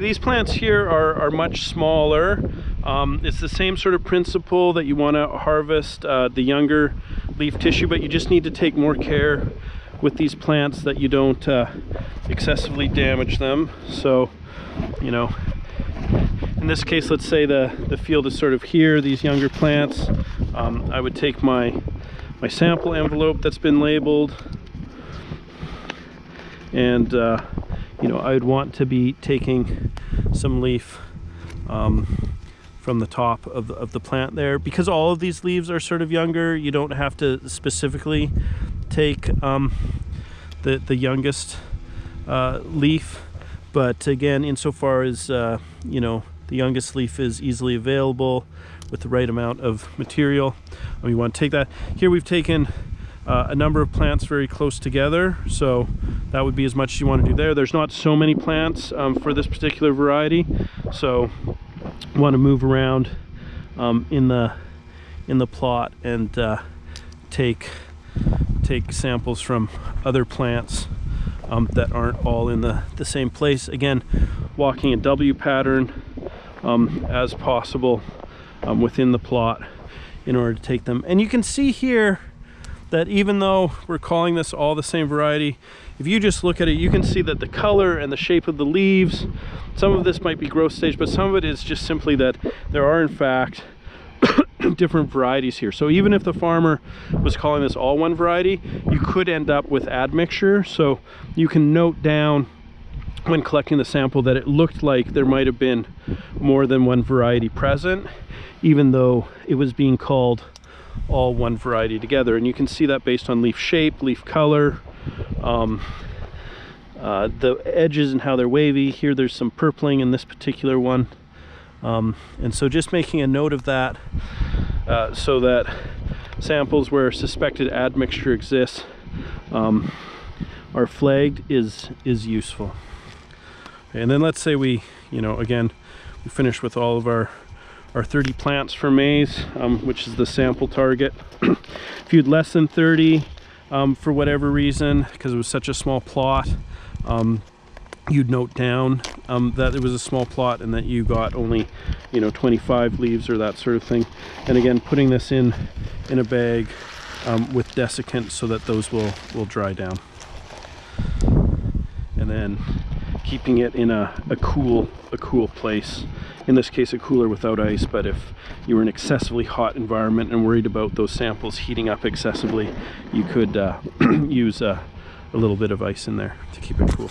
These plants here are much smaller. It's the same sort of principle that you want to harvest the younger leaf tissue, but you just need to take more care with these plants that you don't excessively damage them. So, you know, in this case, let's say the field is sort of here, these younger plants. I would take my sample envelope that's been labeled, and you know, I would want to be taking some leaf from the top of the plant there. Because all of these leaves are sort of younger, you don't have to specifically take the youngest leaf. But again, insofar as you know, the youngest leaf is easily available with the right amount of material, you want to take that. Here we've taken a number of plants very close together, so that would be as much as you want to do there. There's not so many plants for this particular variety, so you want to move around in the plot and take samples from other plants that aren't all in the same place. Again, walking a W pattern as possible within the plot in order to take them. And you can see here that even though we're calling this all the same variety, if you just look at it, you can see that the color and the shape of the leaves, some of this might be growth stage, but some of it is just simply that there are in fact different varieties here. So even if the farmer was calling this all one variety, you could end up with admixture. So you can note down when collecting the sample that it looked like there might have been more than one variety present, even though it was being called all one variety together. And you can see that based on leaf shape, leaf color, the edges and how they're wavy. Here there's some purpling in this particular one, and so just making a note of that so that samples where suspected admixture exists are flagged is useful. And then let's say we, you know, again, we finish with all of our 30 plants for maize, which is the sample target. If you had less than 30 for whatever reason, because it was such a small plot, you'd note down that it was a small plot and that you got only, you know, 25 leaves or that sort of thing. And again, putting this in a bag with desiccant so that those will dry down. And then keeping it in a cool place. In this case, a cooler without ice, but if you were in an excessively hot environment and worried about those samples heating up excessively, you could use a little bit of ice in there to keep it cool.